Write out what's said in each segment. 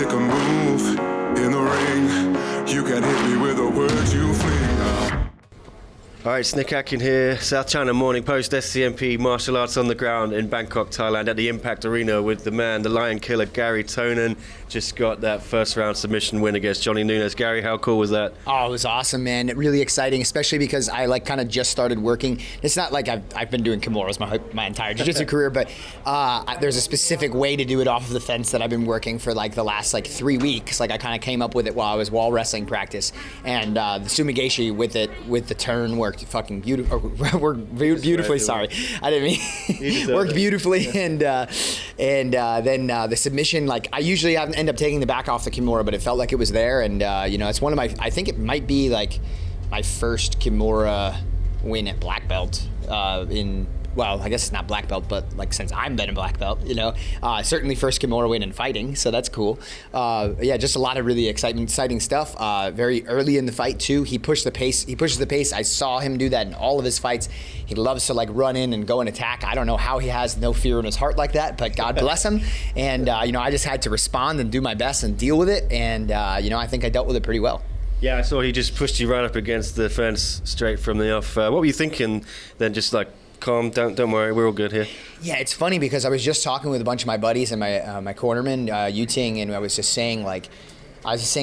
pick a move in the ring. You can hit me with the words you fling. All right, it's Nick Atkin here, South China Morning Post, SCMP, martial arts on the ground in Bangkok, Thailand, at the Impact Arena with the man, the Lion Killer, Garry Tonon. Just got that first round submission win against Johnny Nunez. Gary, how cool was that? Oh, it was awesome, man. Really exciting, especially because I kind of just started working. It's not like I've been doing Kimuras my entire jiu-jitsu career, but there's a specific way to do it off of the fence that I've been working for the last 3 weeks. I kind of came up with it while I was wall wrestling practice, and the Sumigaeshi with the turn worked fucking beautiful. Worked beautifully. Sorry, I didn't mean worked beautifully, and then the submission. I usually end up taking the back off the Kimura, but it felt like it was there, and it's one of my. I think it might be my first Kimura win at black belt well, I guess it's not black belt, but since I've been a black belt, certainly first Kimura win in fighting, so that's cool. Yeah, just a lot of really exciting stuff. Very early in the fight too, he pushed the pace. He pushes the pace. I saw him do that in all of his fights. He loves to run in and go and attack. I don't know how he has no fear in his heart like that, but God bless him. And I just had to respond and do my best and deal with it. And I think I dealt with it pretty well. Yeah, I saw he just pushed you right up against the fence straight from the off. What were you thinking then? Just calm, don't worry, we're all good here. Yeah, it's funny because I was just talking with a bunch of my buddies and my cornerman, Yuting, and I was just saying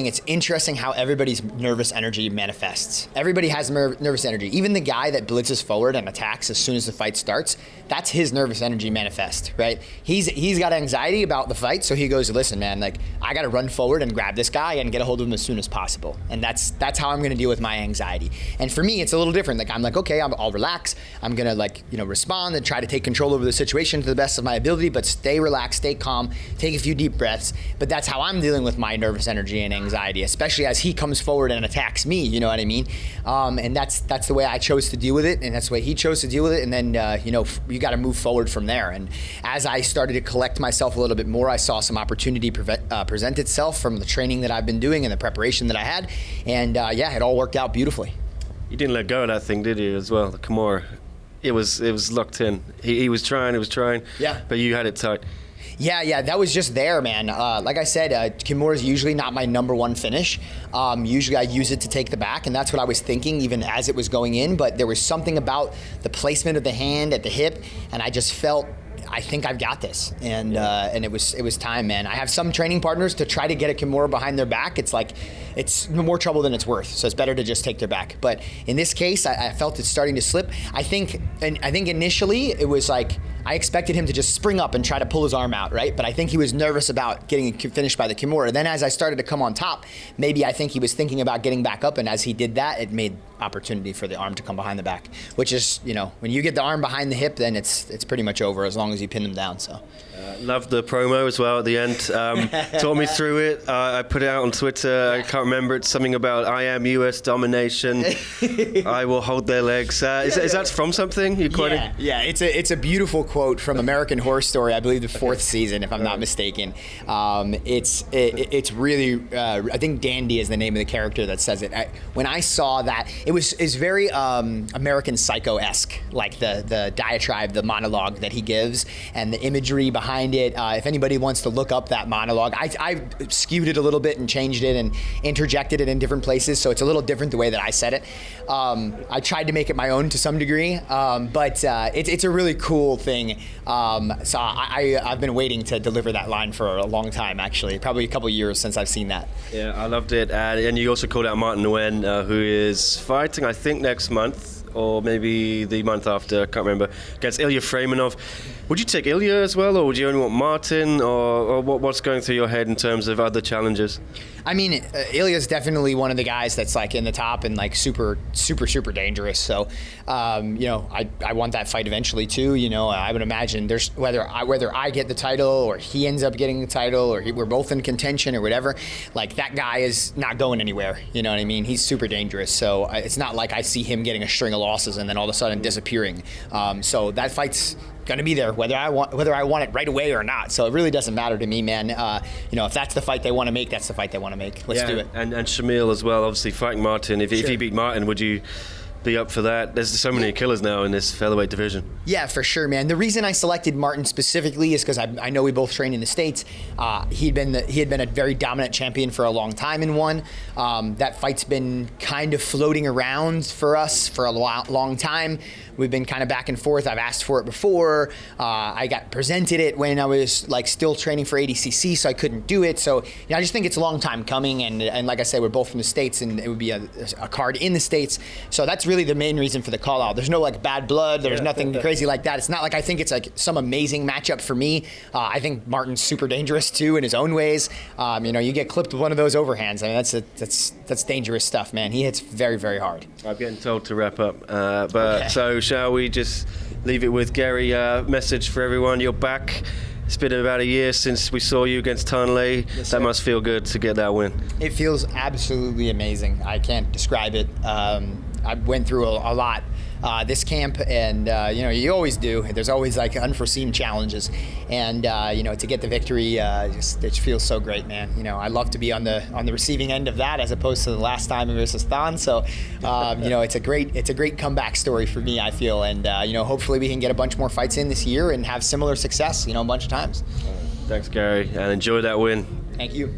it's interesting how everybody's nervous energy manifests. Everybody has nervous energy. Even the guy that blitzes forward and attacks as soon as the fight starts, that's his nervous energy manifest, right? He's got anxiety about the fight, so he goes, listen, man, I got to run forward and grab this guy and get a hold of him as soon as possible. And that's how I'm going to deal with my anxiety. And for me, it's a little different. I'm okay, I'll relax. I'm going to respond and try to take control over the situation to the best of my ability, but stay relaxed, stay calm, take a few deep breaths. But that's how I'm dealing with my nervous energy and anxiety, especially as he comes forward and attacks me, you know what I mean? And that's the way I chose to deal with it, and that's the way he chose to deal with it, and then you got to move forward from there. And as I started to collect myself a little bit more, I saw some opportunity present itself from the training that I've been doing and the preparation that I had, and it all worked out beautifully. You didn't let go of that thing, did you, as well, the Kimura? It was locked in. He was trying, yeah, but you had it tight. Yeah, that was just there, man. Like I said, Kimura is usually not my number one finish. Usually I use it to take the back, and that's what I was thinking even as it was going in, but there was something about the placement of the hand at the hip, and I just felt, I think I've got this, and it was time, man. I have some training partners to try to get a Kimura behind their back. It's more trouble than it's worth, so it's better to just take their back. But in this case, I felt it starting to slip. I think initially it was I expected him to just spring up and try to pull his arm out, right? But I think he was nervous about getting finished by the Kimura. Then as I started to come on top, maybe I think he was thinking about getting back up, and as he did that, it made opportunity for the arm to come behind the back, which is, when you get the arm behind the hip, then it's pretty much over as long as you pin him down. So loved the promo as well at the end. Talk me through it. I put it out on Twitter. I can't remember. It's something about I am US domination. I will hold their legs. Is that from something you quoted? Yeah. It's a beautiful quote from American Horror Story. I believe the 4th season, if I'm not mistaken. It's really. I think Dandy is the name of the character that says it. When I saw that, it's very American Psycho-esque, the diatribe, the monologue that he gives, and the imagery behind it. If anybody wants to look up that monologue, I skewed it a little bit and changed it and interjected it in different places, so it's a little different the way that I said it. I tried to make it my own to some degree, but it's a really cool thing. So I've been waiting to deliver that line for a long time, actually, probably a couple years since I've seen that. Yeah, I loved it, and you also called out Martin Nguyen, who is fighting, I think, next month, or maybe the month after, I can't remember, against Ilya Freymanov. Would you take Ilya as well, or would you only want Martin, or what's going through your head in terms of other challenges? I mean, Ilya's definitely one of the guys that's in the top and super dangerous. So, I want that fight eventually too. I would imagine there's whether I get the title or he ends up getting the title or we're both in contention or whatever. That guy is not going anywhere. You know what I mean? He's super dangerous. So it's not like I see him getting a string of losses and then all of a sudden disappearing. So that fight's gonna be there whether I want it right away or not. So it really doesn't matter to me, man. If that's the fight they want to make, that's the fight they want to make. Let's do it. And Shamil as well, obviously fighting Martin. If you beat Martin, would you be up for that? There's so many killers now in this featherweight division. Yeah, for sure, man. The reason I selected Martin specifically is because I know we both trained in the States. He had been a very dominant champion for a long time in one. That fight's been kind of floating around for us for a long time. We've been kind of back and forth. I've asked for it before. I got presented it when I was like still training for ADCC, so I couldn't do it. So I just think it's a long time coming. And like I said, we're both from the States, and it would be a card in the States. So that's really the main reason for the call out. There's no like bad blood. There's nothing crazy like that. It's not like I think it's like some amazing matchup for me. I think Martin's super dangerous too in his own ways. You get clipped with one of those overhands. I mean, that's dangerous stuff, man. He hits very, very hard. I'm getting told to wrap up, So shall we just leave it with Garry? Message for everyone: you're back. It's been about a year since we saw you against Tanley. Yes, that must feel good to get that win. It feels absolutely amazing. I can't describe it. I went through a lot this camp, and you always do. There's always like unforeseen challenges, and to get the victory, it feels so great, man. I love to be on the receiving end of that as opposed to the last time versus Than. So, it's a great comeback story for me, I feel, and hopefully we can get a bunch more fights in this year and have similar success, a bunch of times. Thanks, Garry, and enjoy that win. Thank you.